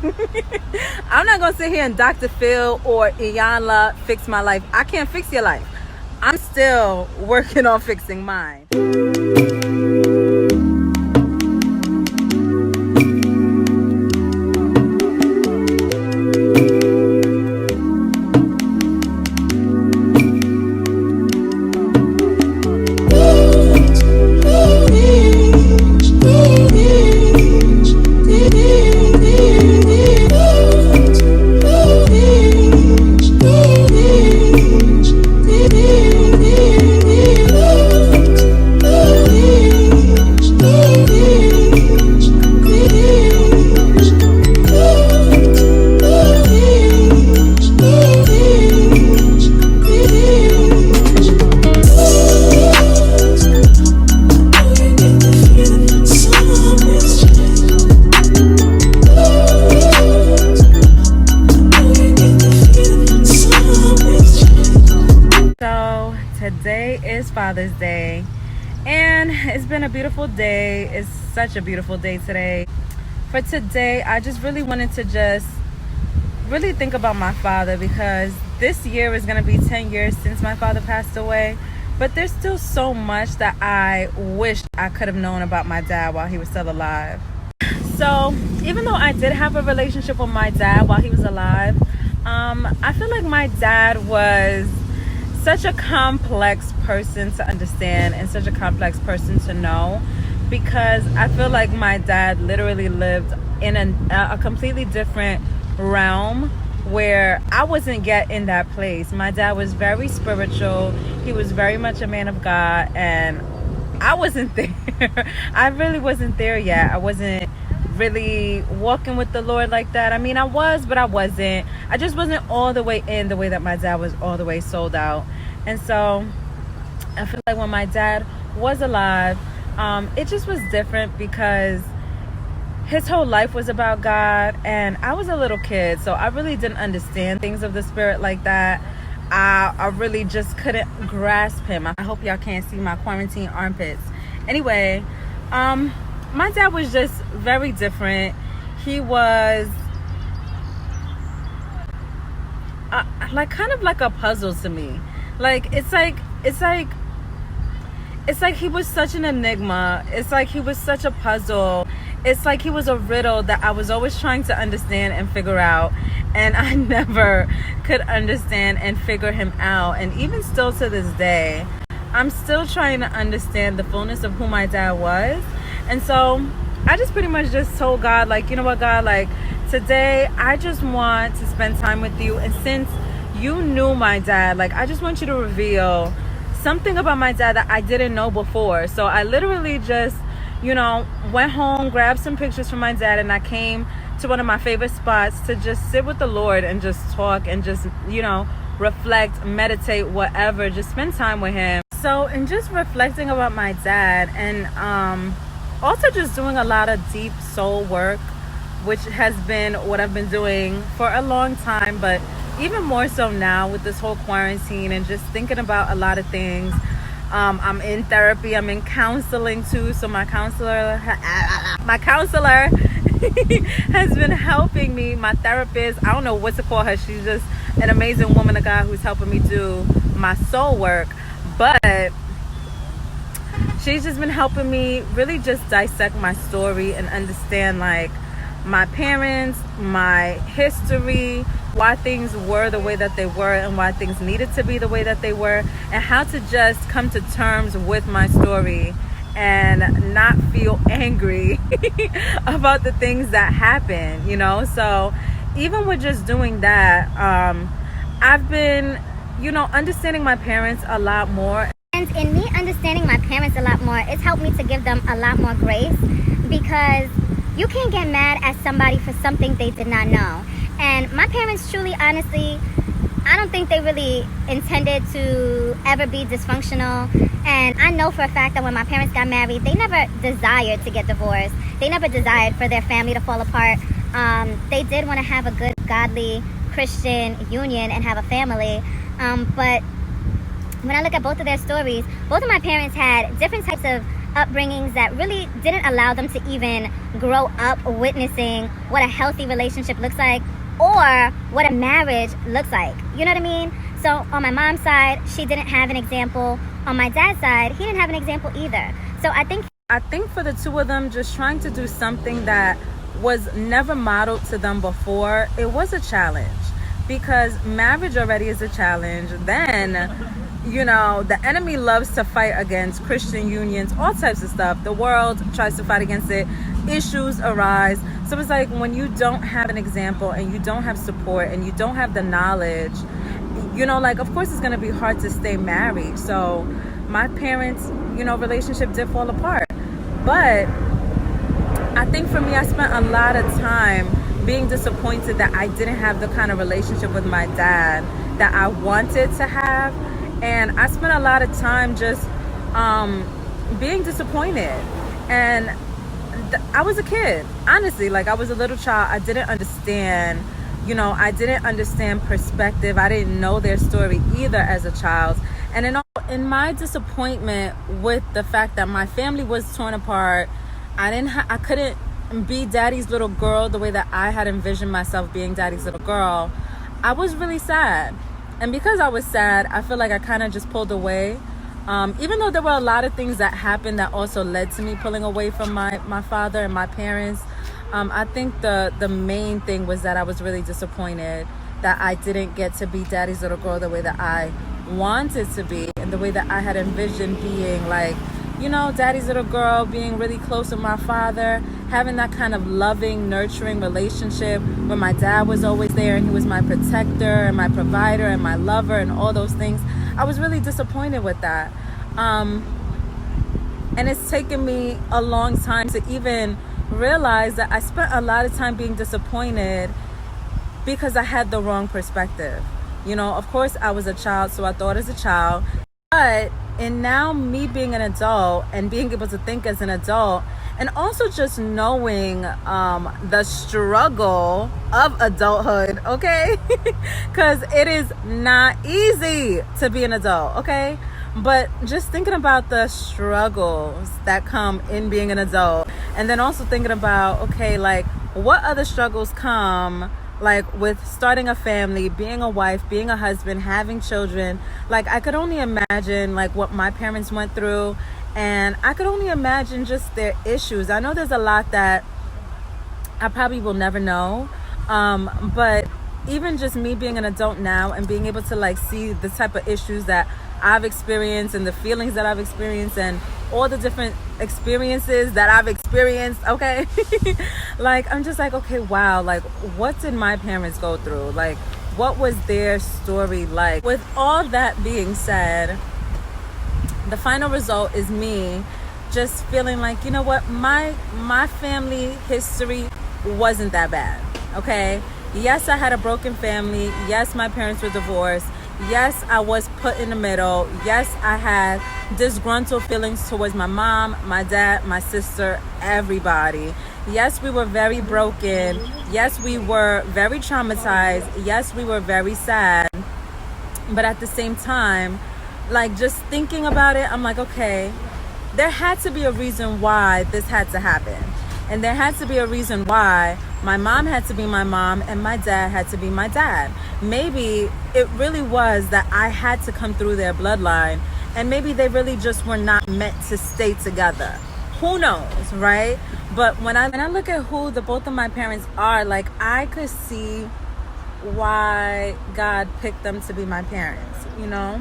I'm not gonna sit here and Dr. Phil or Iyanla fix my life. I can't fix your life. I'm still working on fixing mine. Today is Father's Day, and it's been a beautiful day. It's such a beautiful day today. For today, I just really wanted to just really think about my father, because this year is going to be 10 years since my father passed away, but there's still so much that I wish I could have known about my dad while he was still alive. So even though I did have a relationship with my dad while he was alive, I feel like my dad was such a complex person to understand and such a complex person to know, because I feel like my dad literally lived in a completely different realm where I wasn't yet in that place. My dad was very spiritual. He was very much a man of God, and I wasn't there. I really wasn't there yet. I wasn't really walking with the Lord like that. I mean, I was, but I wasn't. I just wasn't all the way in the way that my dad was all the way sold out. And so I feel like when my dad was alive, it just was different, because his whole life was about God, and I was a little kid, so I really didn't understand things of the spirit like that. I really just couldn't grasp him. I hope y'all can't see my quarantine armpits. Anyway, my dad was just very different. He was like kind of like a puzzle to me. Like it's like he was such an enigma. It's like he was such a puzzle. It's like he was a riddle that I was always trying to understand and figure out, and I never could understand and figure him out. And even still to this day, I'm still trying to understand the fullness of who my dad was. And so I just pretty much just told God, like, you know what, God, like, today I just want to spend time with you. And since you knew my dad, like, I just want you to reveal something about my dad that I didn't know before. So I literally just, went home, grabbed some pictures from my dad, and I came to one of my favorite spots to just sit with the Lord and just talk and just, reflect, meditate, whatever, just spend time with him. So, and just reflecting about my dad, and also just doing a lot of deep soul work, which has been what I've been doing for a long time, but even more so now with this whole quarantine and just thinking about a lot of things. I'm in therapy. I'm in counseling too. So my counselor has been helping me. My therapist, I don't know what to call her. She's just an amazing woman of God who's helping me do my soul work. But she's just been helping me really just dissect my story and understand, like, my parents, my history, why things were the way that they were, and why things needed to be the way that they were, and how to just come to terms with my story and not feel angry about the things that happen, So even with just doing that, I've been, understanding my parents a lot more. And in me understanding my parents a lot more, it's helped me to give them a lot more grace, because you can't get mad at somebody for something they did not know. And my parents truly, honestly, I don't think they really intended to ever be dysfunctional. And I know for a fact that when my parents got married, they never desired to get divorced. They never desired for their family to fall apart. They did want to have a good, godly, Christian union and have a family. But when I look at both of their stories, both of my parents had different types of upbringings that really didn't allow them to even grow up witnessing what a healthy relationship looks like or what a marriage looks like. You know what I mean? So on my mom's side, she didn't have an example. On my dad's side, he didn't have an example either. So I think for the two of them, just trying to do something that was never modeled to them before, it was a challenge, because marriage already is a challenge. Then, you know, the enemy loves to fight against Christian unions, all types of stuff. The world tries to fight against it. Issues arise. So it's like when you don't have an example and you don't have support and you don't have the knowledge, you know, like, of course it's going to be hard to stay married. So my parents, you know, relationship did fall apart. But I think for me, I spent a lot of time being disappointed that I didn't have the kind of relationship with my dad that I wanted to have. And I spent a lot of time just being disappointed. And I was a kid, honestly. Like, I was a little child. I didn't understand, you know, I didn't understand perspective. I didn't know their story either as a child. And in my disappointment with the fact that my family was torn apart, I couldn't be daddy's little girl the way that I had envisioned myself being daddy's little girl. I was really sad. And because I was sad, I feel like I kind of just pulled away. Even though there were a lot of things that happened that also led to me pulling away from my father and my parents. I think the main thing was that I was really disappointed that I didn't get to be daddy's little girl the way that I wanted to be, and the way that I had envisioned being, like, you know, daddy's little girl, being really close with my father, having that kind of loving, nurturing relationship where my dad was always there and he was my protector and my provider and my lover and all those things. I was really disappointed with that. And it's taken me a long time to even realize that I spent a lot of time being disappointed because I had the wrong perspective. You know, of course I was a child, so I thought as a child. But in now me being an adult and being able to think as an adult, and also just knowing the struggle of adulthood, okay? Because it is not easy to be an adult, okay? But just thinking about the struggles that come in being an adult, and then also thinking about, okay, like, what other struggles come, like, with starting a family, being a wife, being a husband, having children. Like, I could only imagine, like, what my parents went through, and I could only imagine just their issues. I know there's a lot that I probably will never know, but even just me being an adult now and being able to, like, see the type of issues that I've experienced and the feelings that I've experienced and all the different experiences that I've experienced, okay? Like, I'm just like, okay, wow, like, what did my parents go through? Like, what was their story like? With all that being said, the final result is me just feeling like, you know what, my family history wasn't that bad, okay? Yes, I had a broken family. Yes, my parents were divorced. Yes, I was put in the middle. Yes, I had disgruntled feelings towards my mom, my dad, my sister, everybody. Yes, we were very broken. Yes, we were very traumatized. Yes, we were very sad. But at the same time, like, just thinking about it, I'm like, okay, there had to be a reason why this had to happen. And there had to be a reason why my mom had to be my mom and my dad had to be my dad. Maybe it really was that I had to come through their bloodline, and maybe they really just were not meant to stay together. Who knows, right? But when I look at who the both of my parents are, like, I could see why God picked them to be my parents, you know?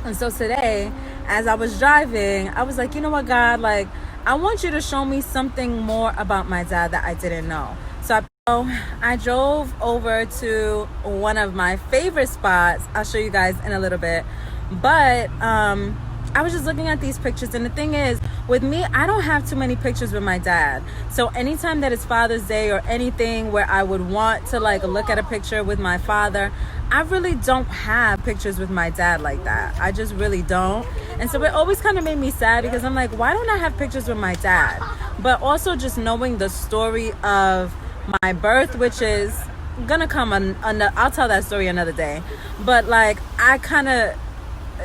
And so today, as I was driving, I was like, you know what, God, like, I want you to show me something more about my dad that I didn't know. So I drove over to one of my favorite spots. I'll show you guys in a little bit. But I was just looking at these pictures, and the thing is, with me, I don't have too many pictures with my dad. So anytime that it's Father's Day or anything where I would want to, like, look at a picture with my father, I really don't have pictures with my dad like that. I just really don't. And so it always kind of made me sad, because I'm like, why don't I have pictures with my dad? But also just knowing the story of my birth, which is gonna come on, I'll tell that story another day. But, like, I kind of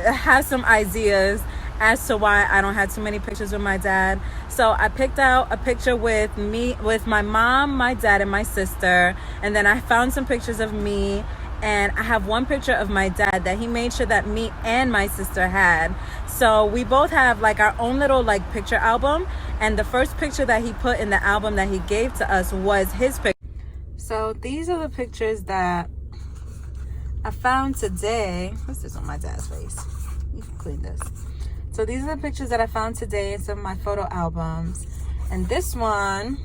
have some ideas, as to why I don't have too many pictures with my dad. So I picked out a picture with my mom, my dad, and my sister. And then I found some pictures of me. And I have one picture of my dad that he made sure that me and my sister had. So we both have like our own little like picture album. And the first picture that he put in the album that he gave to us was his picture. So these are the pictures that I found today. What's this on my dad's face? You can clean this. So these are the pictures that I found today in some of my photo albums. And this one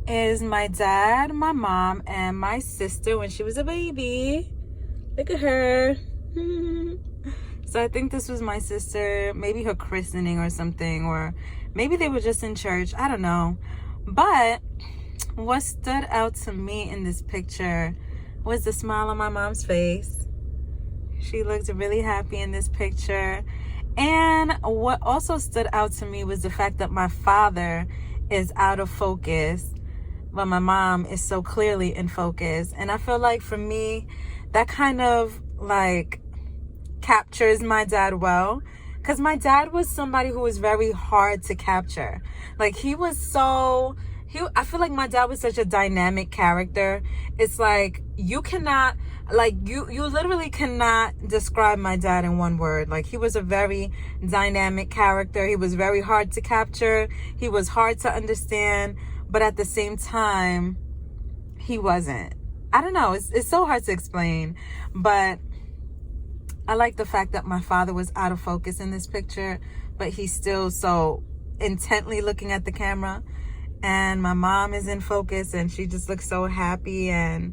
is my dad, my mom, and my sister when she was a baby. Look at her. So I think this was my sister, maybe her christening or something, or maybe they were just in church. I don't know. But what stood out to me in this picture was the smile on my mom's face. She looked really happy in this picture. And what also stood out to me was the fact that my father is out of focus, but my mom is so clearly in focus. And I feel like for me, that kind of like captures my dad well, because my dad was somebody who was very hard to capture. Like I feel like my dad was such a dynamic character. It's like you cannot, like you literally cannot describe my dad in one word. Like he was a very dynamic character. He was very hard to capture. He was hard to understand, but at the same time, he wasn't. I don't know. It's so hard to explain, but I like the fact that my father was out of focus in this picture, but he's still so intently looking at the camera. And my mom is in focus and she just looks so happy. And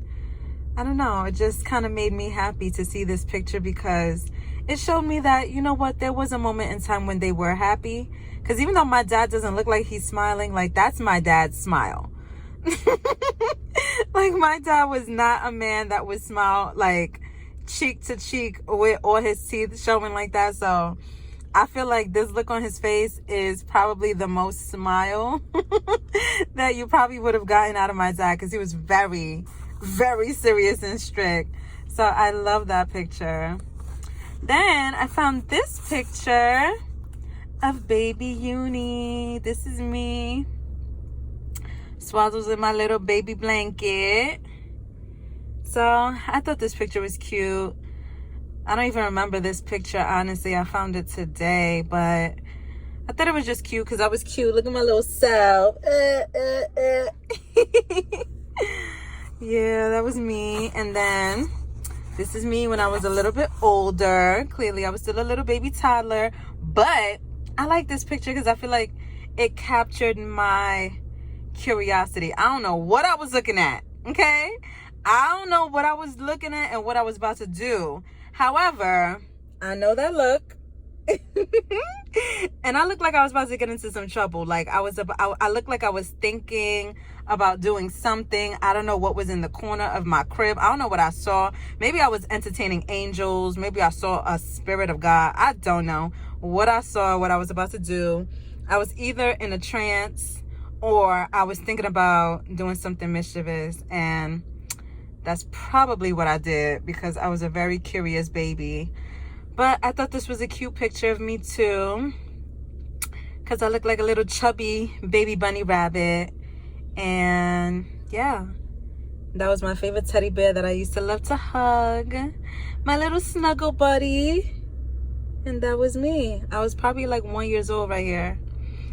I don't know, it just kind of made me happy to see this picture, because it showed me that, you know what, there was a moment in time when they were happy. Because even though my dad doesn't look like he's smiling, like that's my dad's smile. Like my dad was not a man that would smile like cheek to cheek with all his teeth showing like that. So I feel like this look on his face is probably the most smile that you probably would have gotten out of my dad, because he was very, very serious and strict. So I love that picture. Then I found this picture of baby Uni. This is me, swaddled in my little baby blanket. So I thought this picture was cute. I don't even remember this picture, honestly. I found it today, but I thought it was just cute because I was cute. Look at my little self. Yeah, that was me. And then this is me when I was a little bit older. Clearly, I was still a little baby toddler. But I like this picture because I feel like it captured my curiosity. I don't know what I was looking at, okay? I don't know what I was looking at and what I was about to do. However, I know that look. And I looked like I was about to get into some trouble. Like I looked like I was thinking about doing something. I don't know what was in the corner of my crib. I don't know what I saw. Maybe I was entertaining angels. Maybe I saw a spirit of God. I don't know what I saw, what I was about to do. I was either in a trance or I was thinking about doing something mischievous, and that's probably what I did because I was a very curious baby. But I thought this was a cute picture of me too, because I look like a little chubby baby bunny rabbit. And yeah, that was my favorite teddy bear that I used to love to hug, my little snuggle buddy. And that was me. I was probably like 1 year old right here.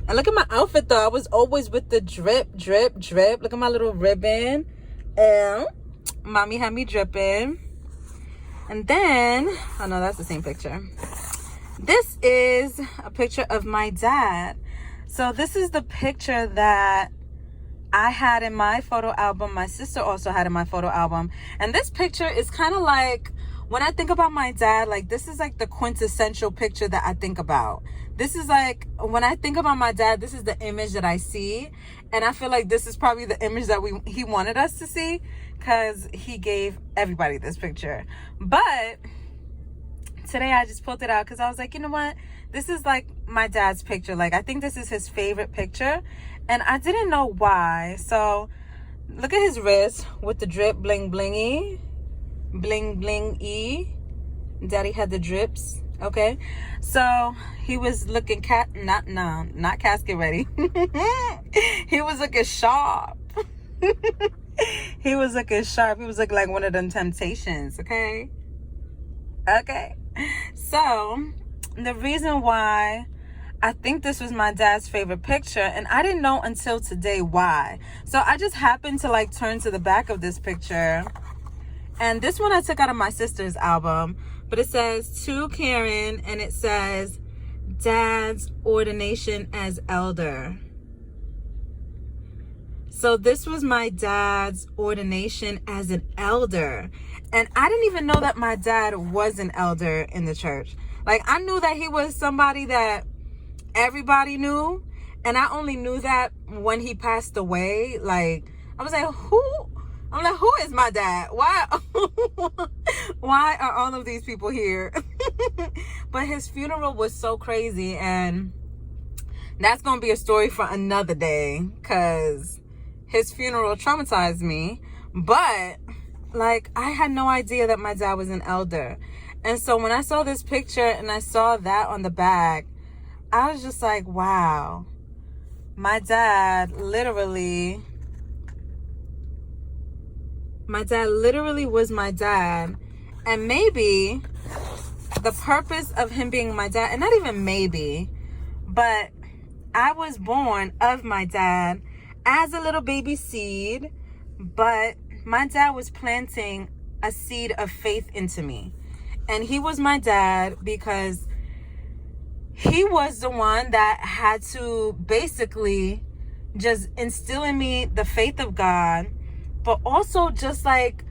And look at my outfit though. I was always with the drip, drip, drip. Look at my little ribbon. And mommy had me dripping. And then, oh no, that's the same picture. This is a picture of my dad. So this is the picture that I had in my photo album. My sister also had in my photo album. And this picture is kind of like, when I think about my dad, like this is like the quintessential picture that I think about. This is like, when I think about my dad, this is the image that I see. And I feel like this is probably the image that he wanted us to see, because he gave everybody this picture. But today I just pulled it out because I was like, you know what? This is like my dad's picture. Like, I think this is his favorite picture. And I didn't know why. So look at his wrist with the drip bling blingy. Bling bling e. Daddy had the drips Okay, so he was looking not casket ready. He was looking sharp. He was looking sharp. He was looking like one of them Temptations. Okay. So the reason why I think this was my dad's favorite picture, and I didn't know until today why. So I just happened to like turn to the back of this picture, and this one I took out of my sister's album, but it says to Karen, and it says Dad's ordination as elder. So this was my dad's ordination as an elder. And I didn't even know that my dad was an elder in the church. Like, I knew that he was somebody that everybody knew. And I only knew that when he passed away. Like, I was like, who is my dad? Why are all of these people here? But his funeral was so crazy. And that's going to be a story for another day, because his funeral traumatized me. But like, I had no idea that my dad was an elder. And so when I saw this picture and I saw that on the back, I was just like, wow, my dad literally was my dad. And maybe the purpose of him being my dad, and not even maybe, but I was born of my dad as a little baby seed, but my dad was planting a seed of faith into me. And he was my dad because he was the one that had to basically just instill in me the faith of God, but also just like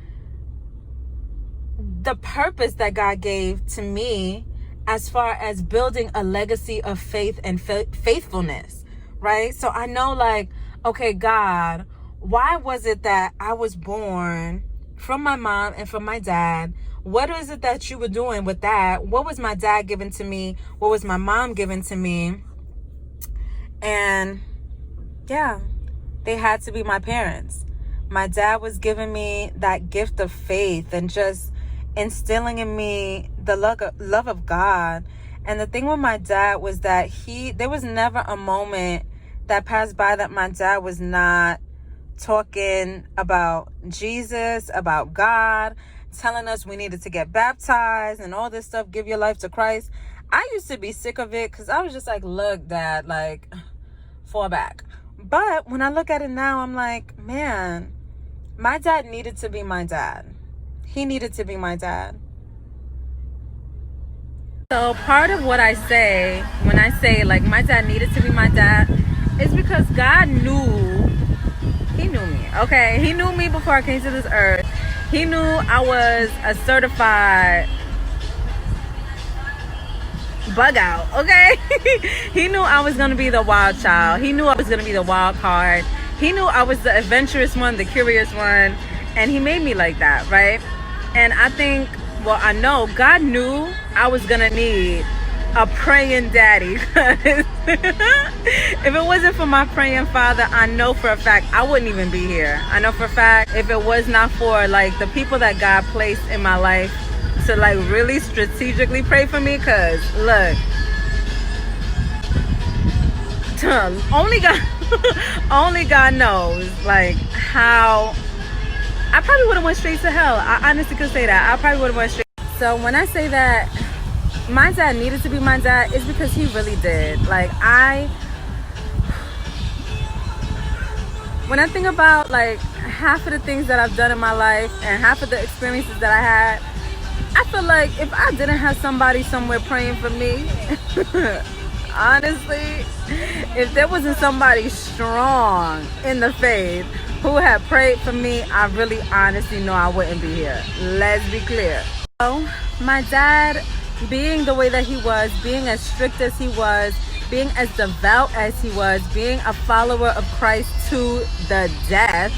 the purpose that God gave to me as far as building a legacy of faith and faithfulness, right? So I know, like, okay, God, why was it that I was born from my mom and from my dad? What is it that you were doing with that? What was my dad giving to me? What was my mom giving to me? And yeah, they had to be my parents. My dad was giving me that gift of faith and just instilling in me the love of God. And the thing with my dad was that there was never a moment that passed by that my dad was not talking about Jesus, about God, telling us we needed to get baptized and all this stuff, give your life to Christ. I used to be sick of it because I was just like, look, Dad, like, fall back. But when I look at it now, I'm like, man, my dad needed to be my dad. He needed to be my dad. So part of what I say when I say like my dad needed to be my dad is because God He knew me, okay? He knew me before I came to this earth. He knew I was a certified bug out, okay? He knew I was going to be the wild child. He knew I was going to be the wild card. He knew I was the adventurous one, the curious one, and he made me like that, right? And I think, well, I know God knew I was going to need a praying daddy. If it wasn't for my praying father, I know for a fact I wouldn't even be here. I know for a fact if it was not for like the people that God placed in my life to like really strategically pray for me, because look, only God knows like how I probably would have went straight to hell. I honestly could say that. I probably would have went straight. So when I say that my dad needed to be my dad, it's because he really did. Like, when I think about like half of the things that I've done in my life and half of the experiences that I had, I feel like if I didn't have somebody somewhere praying for me, honestly, if there wasn't somebody strong in the faith who had prayed for me, I really honestly know I wouldn't be here. Let's be clear. So my dad, being the way that he was, being as strict as he was, being as devout as he was, being a follower of Christ to the death,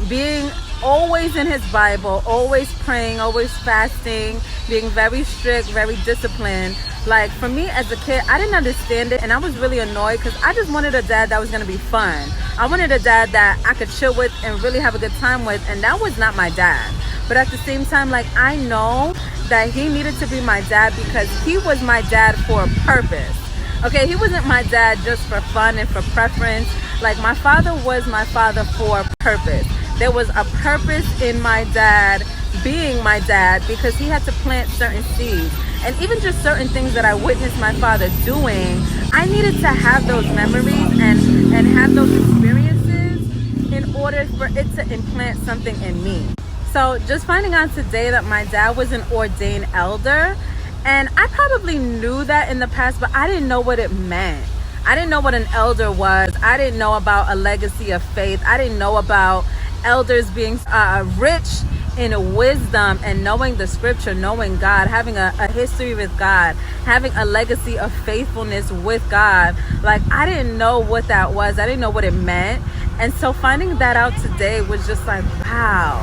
being always in his Bible, always praying, always fasting, being very strict, very disciplined. Like, for me as a kid, I didn't understand it, and I was really annoyed because I just wanted a dad that was going to be fun. I wanted a dad that I could chill with and really have a good time with, and that was not my dad. but at the same time, like, I know that he needed to be my dad because he was my dad for a purpose. Okay, he wasn't my dad just for fun and for preference. Like, my father was my father for a purpose. There was a purpose in my dad being my dad because he had to plant certain seeds. And even just certain things that I witnessed my father doing, I needed to have those memories and have those experiences in order for it to implant something in me. So just finding out today that my dad was an ordained elder, and I probably knew that in the past, but I didn't know what it meant. I didn't know what an elder was. I didn't know about a legacy of faith. I didn't know about elders being rich in wisdom and knowing the scripture, knowing God, having a history with God, having a legacy of faithfulness with God. Like, I didn't know what that was. I didn't know what it meant. And so finding that out today was just like, wow,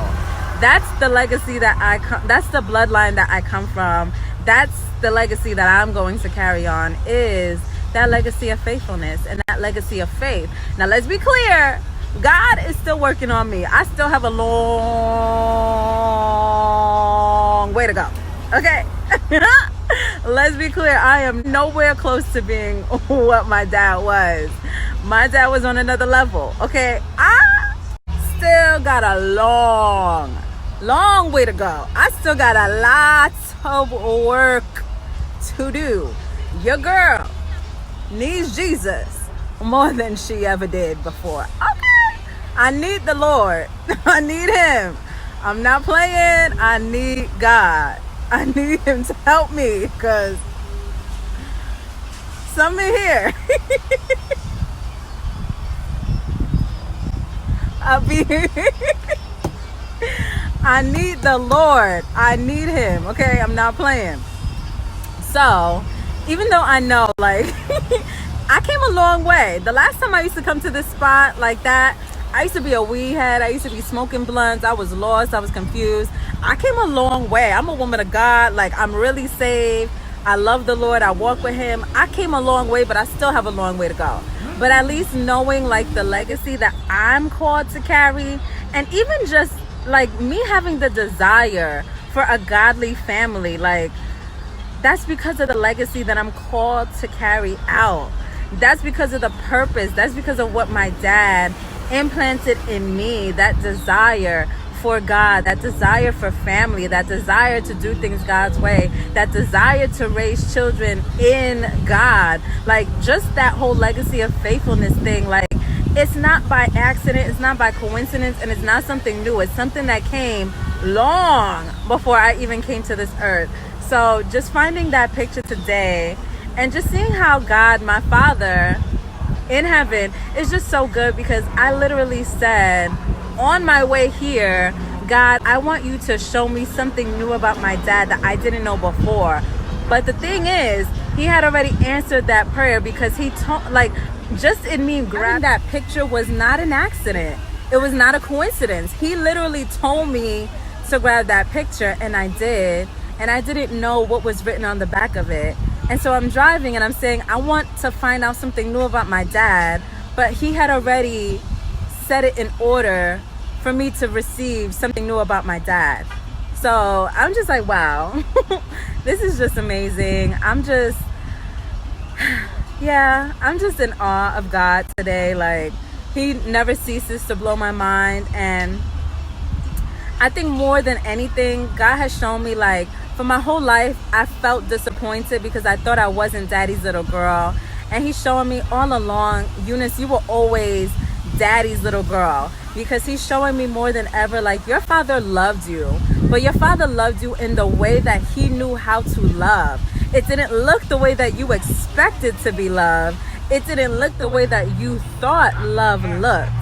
that's the legacy that that's the bloodline that I come from. That's the legacy that I'm going to carry on, is that legacy of faithfulness and that legacy of faith. Now, let's be clear. God is still working on me. I still have a long way to go. Okay? Let's be clear. I am nowhere close to being what my dad was. My dad was on another level. Okay? I still got a long way to go. I still got a lot of work to do. Your girl needs Jesus more than she ever did before. Okay? I need the Lord. I need him. I'm not playing. I need God. I need him to help me because something here. I need the Lord. I need him. Okay, I'm not playing. So, even though I know, like, I came a long way. The last time I used to come to this spot like that, I used to be a weed head. I used to be smoking blunts. I was lost. I was confused. I came a long way. I'm a woman of God. Like, I'm really saved. I love the Lord. I walk with him. I came a long way, but I still have a long way to go. But at least knowing, like, the legacy that I'm called to carry, and even just, like, me having the desire for a godly family, like, that's because of the legacy that I'm called to carry out. That's because of the purpose. That's because of what my dad implanted in me, that desire for God, that desire for family, that desire to do things God's way, that desire to raise children in God. Like, just that whole legacy of faithfulness thing, like, it's not by accident, it's not by coincidence, and it's not something new. It's something that came long before I even came to this earth. So just finding that picture today and just seeing how God, my Father in heaven, is just so good, because I literally said on my way here, God, I want you to show me something new about my dad that I didn't know before. But the thing is, he had already answered that prayer, because he told, like, just in me grabbing that picture was not an accident. It was not a coincidence. He literally told me to grab that picture, and I did. And I didn't know what was written on the back of it. And so I'm driving and I'm saying, I want to find out something new about my dad. But he had already set it in order for me to receive something new about my dad. So I'm just like, wow, this is just amazing. I'm just in awe of God today. Like, he never ceases to blow my mind. And I think more than anything, God has shown me, like, for my whole life, I felt disappointed because I thought I wasn't daddy's little girl. And he's showing me all along, Eunice, you were always daddy's little girl. Because he's showing me more than ever, like, your father loved you. But your father loved you in the way that he knew how to love. It didn't look the way that you expected to be loved. It didn't look the way that you thought love looked.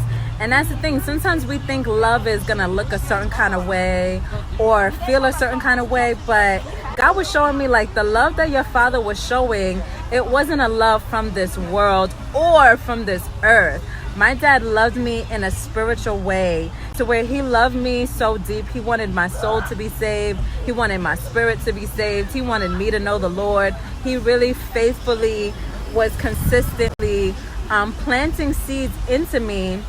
And that's the thing. Sometimes we think love is going to look a certain kind of way or feel a certain kind of way. But God was showing me, like, the love that your father was showing, it wasn't a love from this world or from this earth. My dad loved me in a spiritual way, to where he loved me so deep. He wanted my soul to be saved. He wanted my spirit to be saved. He wanted me to know the Lord. He really faithfully was consistently planting seeds into me.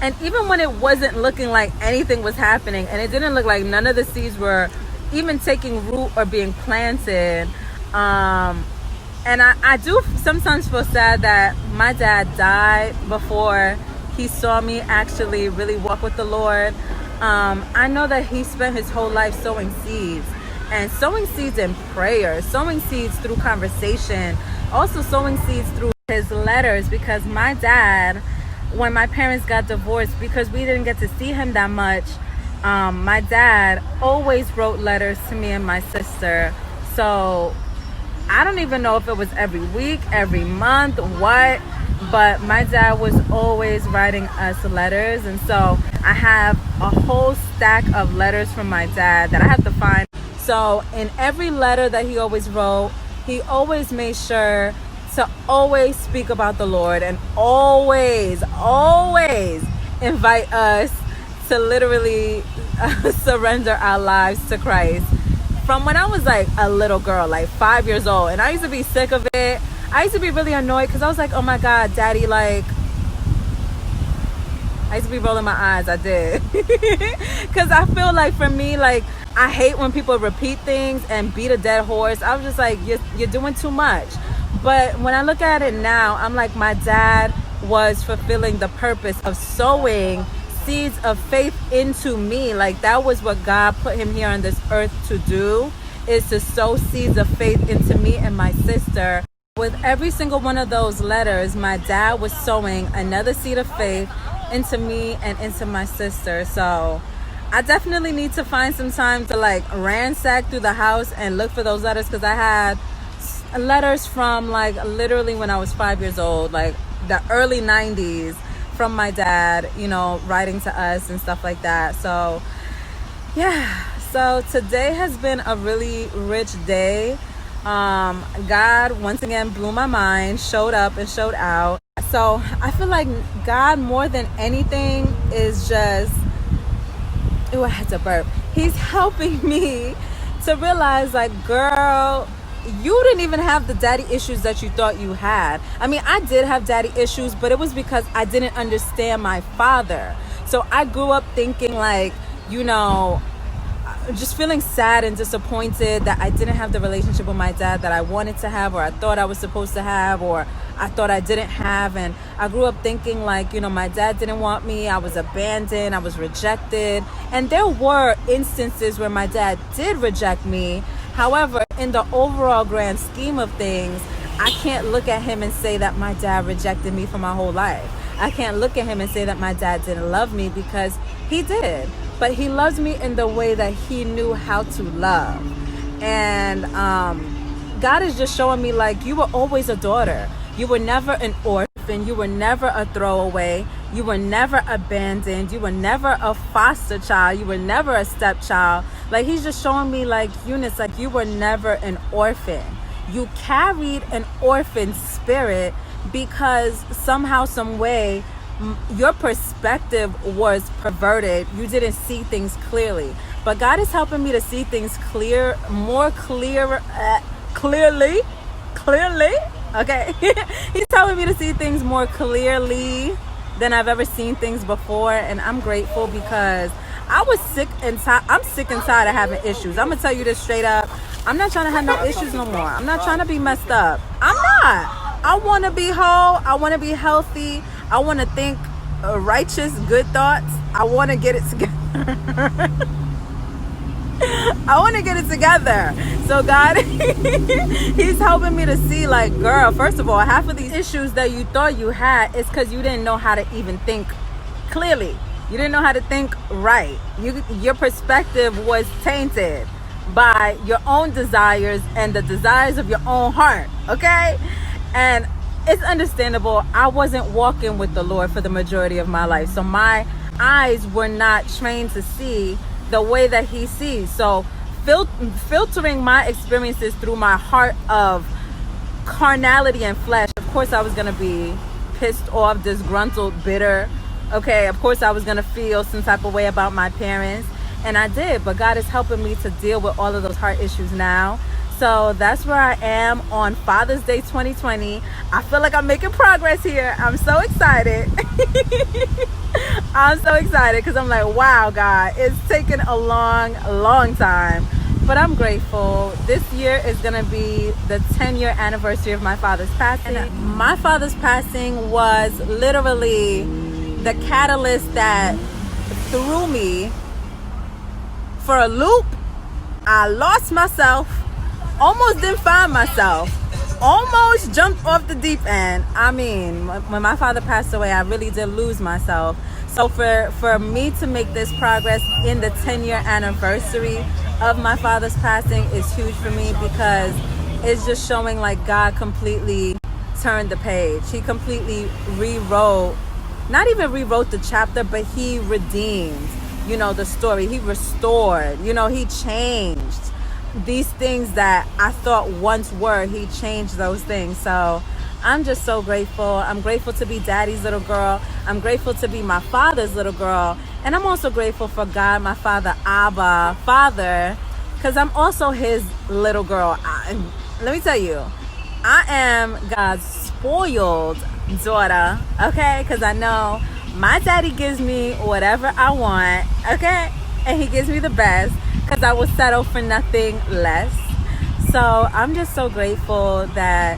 And even when it wasn't looking like anything was happening, and it didn't look like none of the seeds were even taking root or being planted, and I do sometimes feel sad that my dad died before he saw me actually really walk with the Lord. I know that he spent his whole life sowing seeds, and sowing seeds in prayer, sowing seeds through conversation, also sowing seeds through his letters, because my dad, when my parents got divorced, because we didn't get to see him that much, my dad always wrote letters to me and my sister. So I don't even know if it was every week, every month, what, but my dad was always writing us letters. And so I have a whole stack of letters from my dad that I have to find. So in every letter that he always wrote, he always made sure to always speak about the Lord, and always invite us to literally surrender our lives to Christ. From when I was like a little girl, like 5 years old, and I used to be sick of it. I used to be really annoyed because I was like, oh my God, Daddy, like, I used to be rolling my eyes. I did. Because I feel like for me, like, I hate when people repeat things and beat a dead horse. I was just like, you're doing too much. But when I look at it now, I'm like, my dad was fulfilling the purpose of sowing seeds of faith into me. Like, that was what God put him here on this earth to do, is to sow seeds of faith into me and my sister. With every single one of those letters, my dad was sowing another seed of faith into me and into my sister. So I definitely need to find some time to like ransack through the house and look for those letters, because I had letters from like literally when I was 5 years old, like the early 90s, from my dad, you know, writing to us and stuff like that. So yeah, so today has been a really rich day. God once again blew my mind, showed up and showed out. So I feel like God, more than anything, is just, ooh, I had to burp. He's helping me to realize, like, girl, you didn't even have the daddy issues that you thought you had. I mean, I did have daddy issues, but it was because I didn't understand my father. So I grew up thinking, like, you know, just feeling sad and disappointed that I didn't have the relationship with my dad that I wanted to have, or I thought I was supposed to have, or I thought I didn't have. And I grew up thinking, like, you know, my dad didn't want me, I was abandoned, I was rejected. And there were instances where my dad did reject me. However, in the overall grand scheme of things, I can't look at him and say that my dad rejected me for my whole life. I can't look at him and say that my dad didn't love me, because he did. But he loves me in the way that he knew how to love. And God is just showing me, like, you were always a daughter. You were never an orphan. You were never a throwaway. You were never abandoned. You were never a foster child. You were never a stepchild. Like, he's just showing me, like, Eunice, like, you were never an orphan. You carried an orphan spirit because somehow, some way, your perspective was perverted. You didn't see things clearly. But God is helping me to see things clearly. Okay. He's helping me to see things more clearly than I've ever seen things before. And I'm grateful, because I was sick and tired. I'm sick and tired of having issues. I'm gonna tell you this straight up. I'm not trying to have no issues no more. I'm not trying to be messed up. I'm not. I want to be whole. I want to be healthy. I want to think righteous, good thoughts. I want to get it together. I want to get it together. So God, he's helping me to see, like, girl, first of all, half of these issues that you thought you had is because you didn't know how to even think clearly. You didn't know how to think right. Your perspective was tainted by your own desires and the desires of your own heart. Okay? And it's understandable. I wasn't walking with the Lord for the majority of my life. So my eyes were not trained to see the way that he sees. So filtering my experiences through my heart of carnality and flesh, of course I was going to be pissed off, disgruntled, bitter. Okay, of course I was going to feel some type of way about my parents. And I did. But God is helping me to deal with all of those heart issues now. So that's where I am on Father's Day 2020. I feel like I'm making progress here. I'm so excited. I'm so excited because I'm like, wow, God, it's taken a long time. But I'm grateful. This year is going to be the 10-year anniversary of my father's passing. And my father's passing was literally the catalyst that threw me for a loop. I lost myself, almost didn't find myself, almost jumped off the deep end. I mean, when my father passed away, I really did lose myself. So for me to make this progress in the 10-year anniversary of my father's passing is huge for me, because it's just showing like God completely turned the page. He completely rewrote, not even rewrote the chapter, but he redeemed, the story. He restored, he changed these things that I thought once were. He changed those things. So I'm just so grateful. I'm grateful to be Daddy's little girl. I'm grateful to be my father's little girl. And I'm also grateful for God, my Father, Abba Father, because I'm also his little girl. Let me tell you, I am God's spoiled daughter, okay? Because I know my daddy gives me whatever I want, okay? And he gives me the best, because I will settle for nothing less. So I'm just so grateful that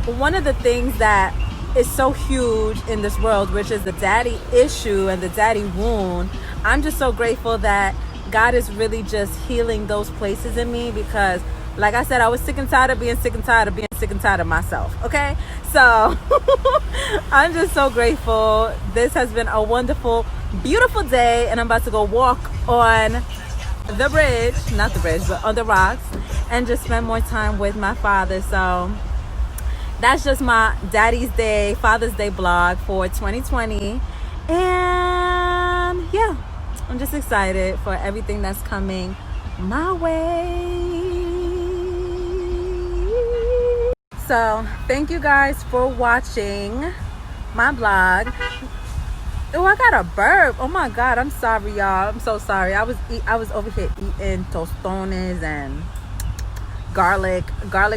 one of the things that is so huge in this world, which is the daddy issue and the daddy wound, I'm just so grateful that God is really just healing those places in me, because like I said, I was sick and tired of being sick and tired of being sick and tired of myself, okay? So I'm just so grateful. This has been a wonderful, beautiful day, and I'm about to go walk on the bridge, not the bridge, but on the rocks, and just spend more time with my father. So that's just my Daddy's Day, Father's Day blog for 2020. And yeah, I'm just excited for everything that's coming my way. So thank you guys for watching my blog. Oh, I got a burp. Oh my God, I'm sorry, y'all. I'm so sorry. I was over here eating tostones and garlic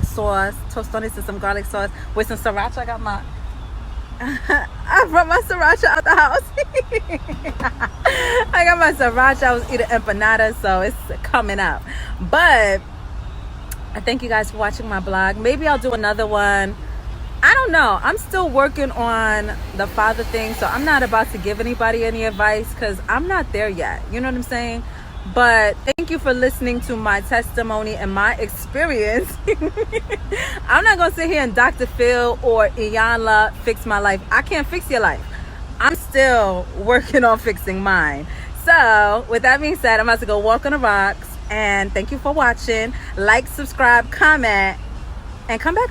sauce, tostones and some garlic sauce with some sriracha. I brought my sriracha out the house. I got my sriracha. I was eating empanadas, so it's coming up. But I thank you guys for watching my blog. Maybe I'll do another one. I don't know. I'm still working on the father thing, so I'm not about to give anybody any advice because I'm not there yet. You know what I'm saying? But thank you for listening to my testimony and my experience. I'm not going to sit here and Dr. Phil or Iyanla fix my life. I can't fix your life. I'm still working on fixing mine. So with that being said, I'm about to go walk on the rocks. And thank you for watching. Like, subscribe, comment, and come back.